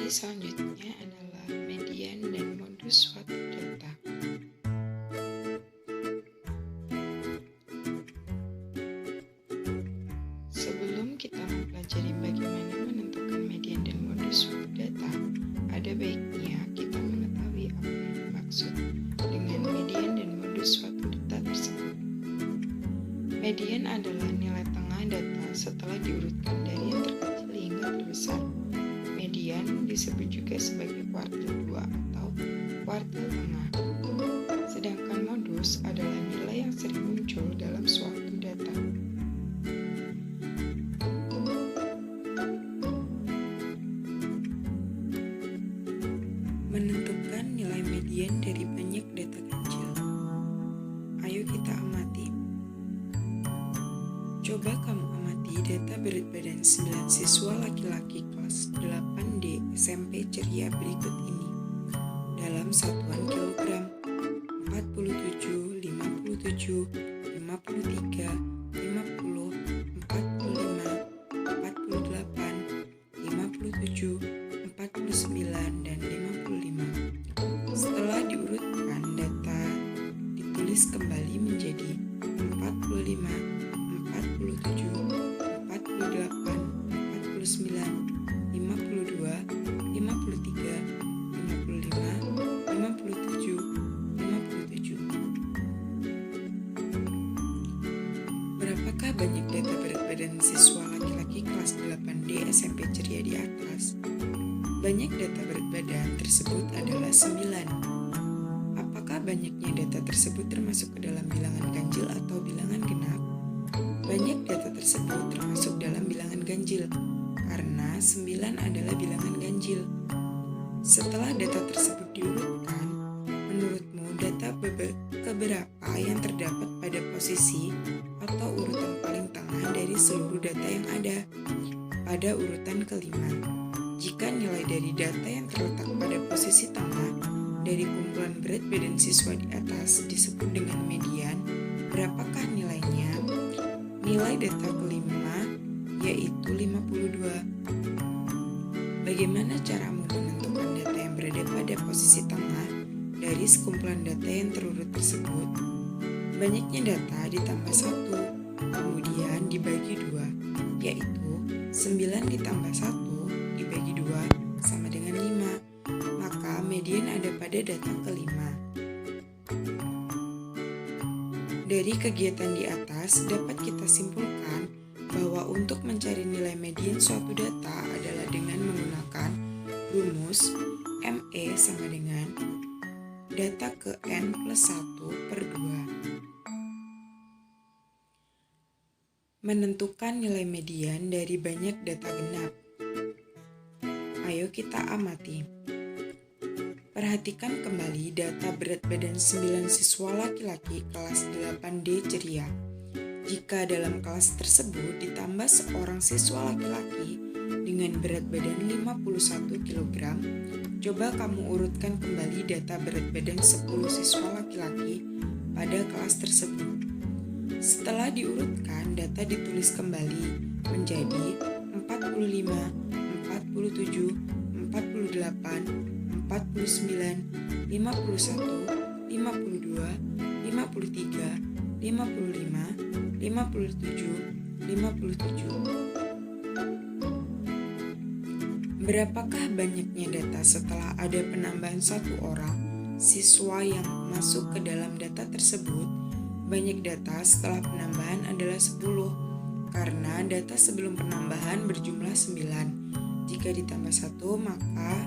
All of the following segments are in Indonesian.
selanjutnya adalah median dan modus suatu data. Sebelum kita mempelajari bagaimana menentukan median dan modus suatu data, ada baiknya kita mengetahui apa yang dimaksud dengan median dan modus suatu data tersebut. Median adalah nilai tengah data setelah diurutkan dari yang terkecil hingga terbesar. Median disebut juga sebagai kuartil 2 atau kuartil tengah. Sedangkan modus adalah nilai yang sering muncul dalam suatu data. Menentukan nilai median dari banyak data ganjil. Ayo kita amati. Coba kamu amati data berat badan 9 siswa laki-laki kelas 8D SMP ceria berikut ini. Dalam satuan kilogram: 47, 57, 53, 50, 45, 48, 57, 49, dan 55. Setelah diurutkan, data ditulis kembali menjadi 45, 47, 48, 49, 52, 53, 55, 57, 57. Berapakah banyak data berat badan siswa laki-laki kelas 8D SMP ceria di atas? Banyak data berat badan tersebut adalah 9. Apakah banyaknya data tersebut termasuk ke dalam bilangan ganjil atau bilangan genap? Banyak data tersebut termasuk dalam bilangan ganjil, karena 9 adalah bilangan ganjil. Setelah data tersebut diurutkan, menurutmu data keberapa yang terdapat pada posisi atau urutan paling tengah dari seluruh data yang ada? Pada urutan kelima. Jika nilai dari data yang terletak pada posisi tengah dari kumpulan berat badan siswa di atas disebut dengan median, berapakah nilainya? Nilai data kelima yaitu 52. Bagaimana caramu menentukan data yang berada pada posisi tengah dari sekumpulan data yang terurut tersebut? Banyaknya data ditambah 1, kemudian dibagi 2, yaitu 9 ditambah 1 dibagi 2 sama dengan 5. Maka median ada pada data kelima. Dari kegiatan di atas dapat kita simpulkan bahwa untuk mencari nilai median suatu data adalah dengan menggunakan rumus ME sama dengan data ke N plus 1 per 2. Menentukan nilai median dari banyak data genap. Ayo kita amati. Perhatikan kembali data berat badan 9 siswa laki-laki kelas 8D ceria. Jika dalam kelas tersebut ditambah seorang siswa laki-laki dengan berat badan 51 kg, coba kamu urutkan kembali data berat badan 10 siswa laki-laki pada kelas tersebut. Setelah diurutkan, data ditulis kembali menjadi 45, 47, 48, 49, 51, 52, 53, 55, 57, 57. Berapakah banyaknya data setelah ada penambahan satu orang siswa yang masuk ke dalam data tersebut? Banyak data setelah penambahan adalah 10, karena data sebelum penambahan berjumlah 9. Jika ditambah 1, maka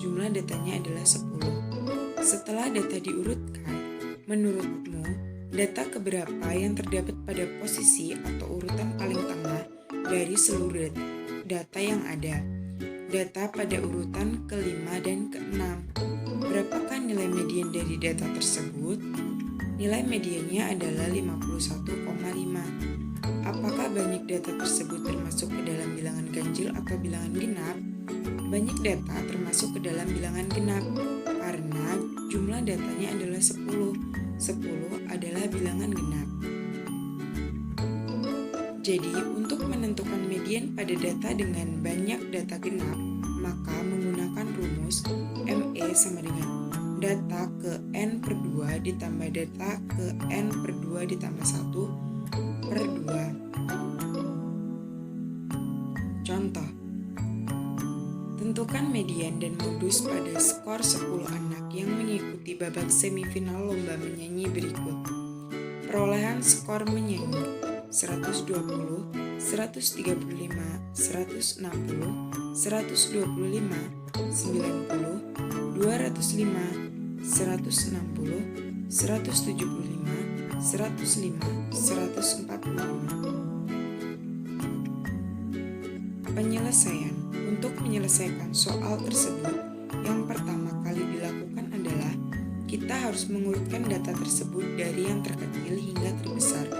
jumlah datanya adalah 10. Setelah data diurutkan, menurutmu data keberapa yang terdapat pada posisi atau urutan paling tengah dari seluruh data yang ada? Data pada urutan ke-5 dan ke-6. Berapakah nilai median dari data tersebut? Nilai mediannya adalah 51,5. Apakah banyak data tersebut termasuk ke dalam bilangan ganjil atau bilangan genap? Banyak data termasuk ke dalam bilangan genap karena jumlah datanya adalah 10. 10 adalah bilangan genap. Jadi, untuk menentukan median pada data dengan banyak data genap, maka menggunakan rumus ME sama dengan data ke N per 2 ditambah data ke N per 2 ditambah 1 per 2. Contoh, tentukan median dan modus pada skor 10 anak yang mengikuti babak semifinal lomba menyanyi berikut. Perolehan skor menyanyi 120, 135, 160, 125, 90, 205, 160, 175, 105, 145. Penyelesaian. Untuk menyelesaikan soal tersebut, yang pertama kali dilakukan adalah kita harus mengurutkan data tersebut dari yang terkecil hingga terbesar,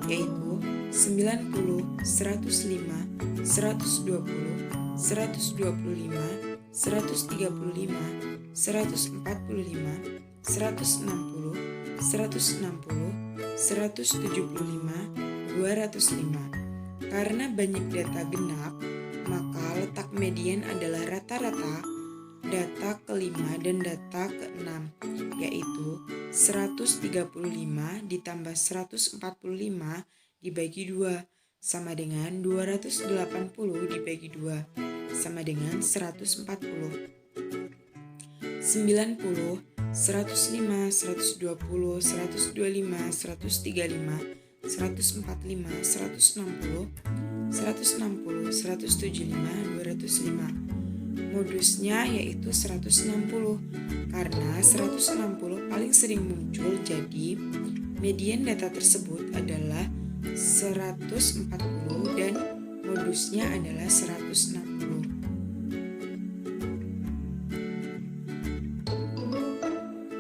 yaitu 90, 105, 120, 125, 135, 145, 160, 160, 175, 205. Karena banyak data genap, maka letak median adalah rata-rata data ke-5 dan data ke-6, yaitu 135 ditambah 145 dibagi 2 sama dengan 280 dibagi 2 sama dengan 140. 90, 105, 120, 125, 135, 135, 145, 160, 160, 175, 205. Modusnya yaitu 160, karena 160 paling sering muncul, jadi median data tersebut adalah 140 dan modusnya adalah 160.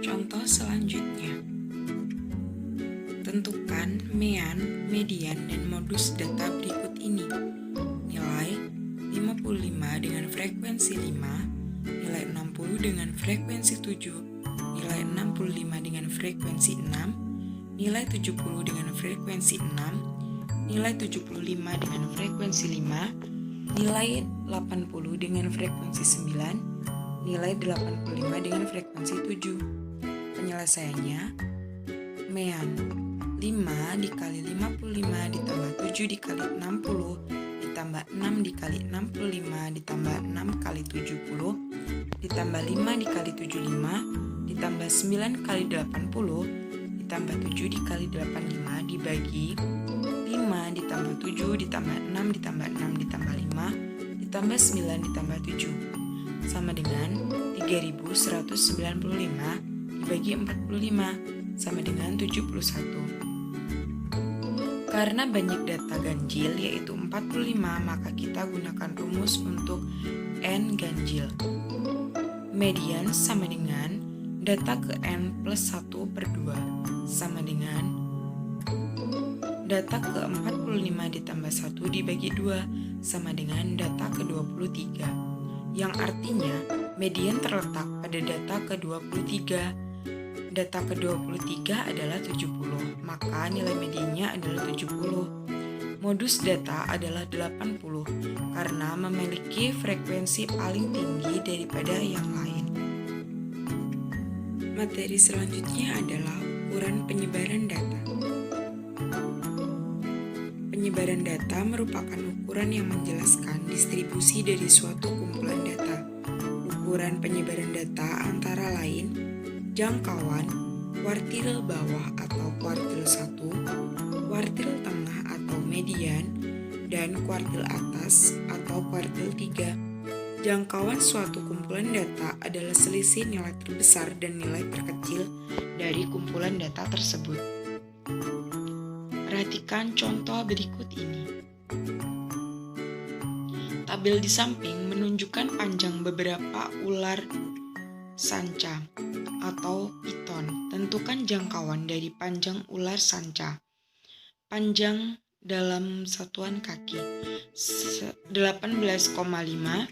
Contoh selanjutnya. Tentukan mean, median, dan modus data berikut ini. Nilai 55 dengan frekuensi 5, nilai 60 dengan frekuensi 7, nilai 65 dengan frekuensi 6, nilai 70 dengan frekuensi 6, nilai 75 dengan frekuensi 5, nilai 80 dengan frekuensi 9, nilai 85 dengan frekuensi 7. Penyelesaiannya, mean 5 dikali 55 ditambah 7 dikali 60 ditambah 6 dikali 65 ditambah 6 kali 70 ditambah 5 dikali 75 ditambah 9 kali 80 ditambah 7 dikali 85 dibagi 5 ditambah 7 ditambah 6 ditambah 6 ditambah 5 ditambah 9 ditambah 7 sama dengan 3195 dibagi 45 sama dengan 71. Karena banyak data ganjil yaitu 45, maka kita gunakan rumus untuk N ganjil. Median sama dengan data ke N plus 1 per 2 sama dengan data ke 45 ditambah 1 dibagi 2 sama dengan data ke 23, yang artinya median terletak pada data ke 23. Data ke-23 adalah 70, maka nilai mediannya adalah 70. Modus data adalah 80, karena memiliki frekuensi paling tinggi daripada yang lain. Materi selanjutnya adalah ukuran penyebaran data. Penyebaran data merupakan ukuran yang menjelaskan distribusi dari suatu kumpulan data. Ukuran penyebaran data antara lain jangkauan, kuartil bawah atau kuartil 1, kuartil tengah atau median, dan kuartil atas atau kuartil 3. Jangkauan suatu kumpulan data adalah selisih nilai terbesar dan nilai terkecil dari kumpulan data tersebut. Perhatikan contoh berikut ini. Tabel di samping menunjukkan panjang beberapa ular sanca atau piton. Tentukan jangkauan dari panjang ular sanca. Panjang dalam satuan kaki 18,5, 11,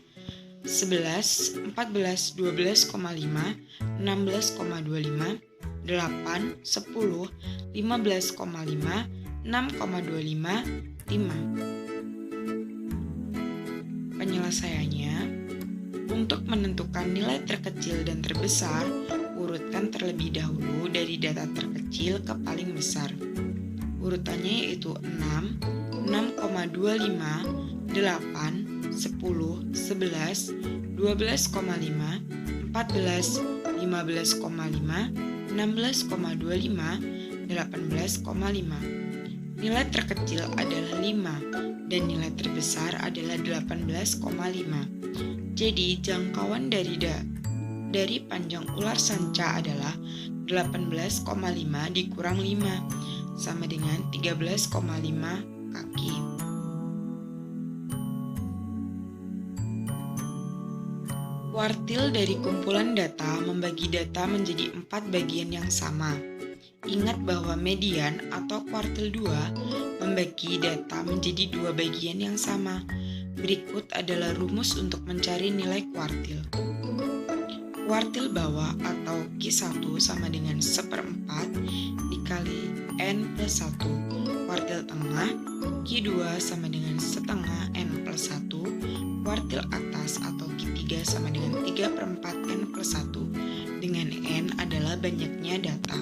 14, 12,5, 16,25, 8, 10, 15,5, 6,25, 5. Penyelesaiannya, Untuk menentukan nilai terkecil dan terbesar, urutkan terlebih dahulu dari data terkecil ke paling besar. Urutannya yaitu 6, 6,25, 8, 10, 11, 12,5, 14, 15,5, 16,25, 18,5. Nilai terkecil adalah 5 dan nilai terbesar adalah 18,5. Jadi jangkauan dari panjang ular sanca adalah 18,5 dikurang 5 sama dengan 13,5 kaki. Kuartil dari kumpulan data membagi data menjadi 4 bagian yang sama. Ingat bahwa median atau kuartil 2 membagi data menjadi 2 bagian yang sama. Berikut adalah rumus untuk mencari nilai kuartil. Kuartil bawah atau Q1 sama dengan 1/4 dikali N plus 1. Kuartil tengah Q2 sama dengan setengah N plus 1. Kuartil atas atau Q3 sama dengan 3/4 N plus 1. Dengan N adalah banyaknya data.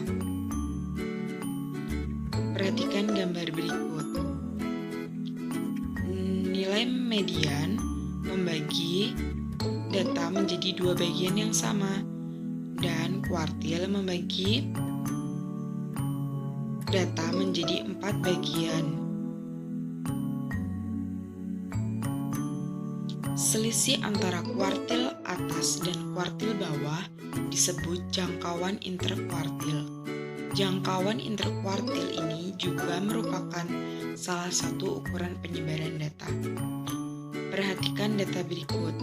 Perhatikan gambar berikut. Nilai median membagi data menjadi 2 bagian yang sama dan kuartil membagi data menjadi 4 bagian. Selisih antara kuartil atas dan kuartil bawah disebut jangkauan interkuartil. Jangkauan interkuartil ini juga merupakan salah satu ukuran penyebaran data. Perhatikan data berikut.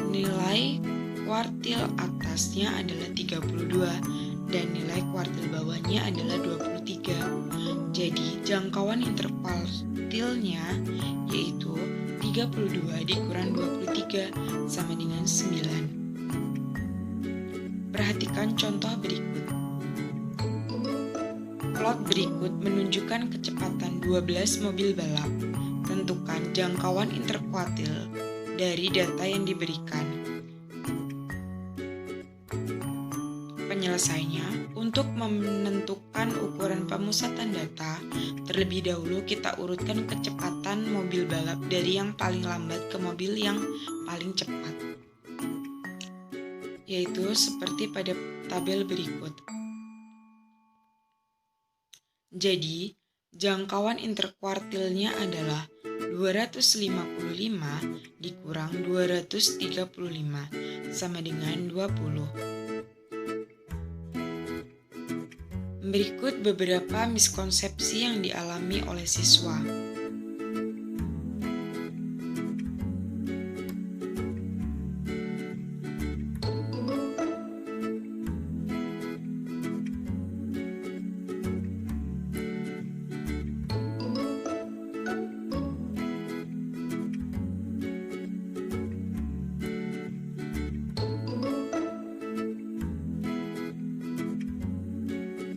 Nilai kuartil atasnya adalah 32 dan nilai kuartil bawahnya adalah 23. Jadi jangkauan interkuartilnya yaitu 32 dikurang 23 sama dengan 9. Perhatikan contoh berikut. Plot berikut menunjukkan kecepatan 12 mobil balap. Tentukan jangkauan interkuartil dari data yang diberikan. Penyelesaiannya, untuk menentukan ukuran pemusatan data, terlebih dahulu kita urutkan kecepatan mobil balap dari yang paling lambat ke mobil yang paling cepat, yaitu seperti pada tabel berikut. Jadi, jangkauan interkuartilnya adalah 255 dikurang 235 sama dengan 20. Berikut beberapa miskonsepsi yang dialami oleh siswa.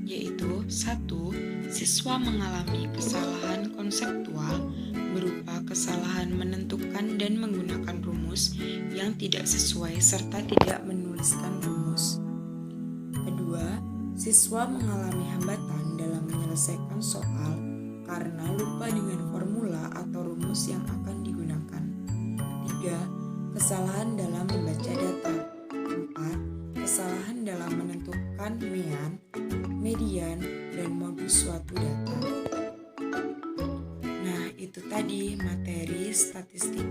Yaitu 1. Siswa mengalami kesalahan konseptual berupa kesalahan menentukan dan menggunakan rumus yang tidak sesuai serta tidak menuliskan rumus. Kedua, siswa mengalami hambatan dalam menyelesaikan soal karena lupa dengan formula atau rumus yang akan digunakan. 3. Kesalahan dalam membaca data. 4. Kesalahan dalam menentukan median, dan modus suatu data. Nah, itu tadi materi statistik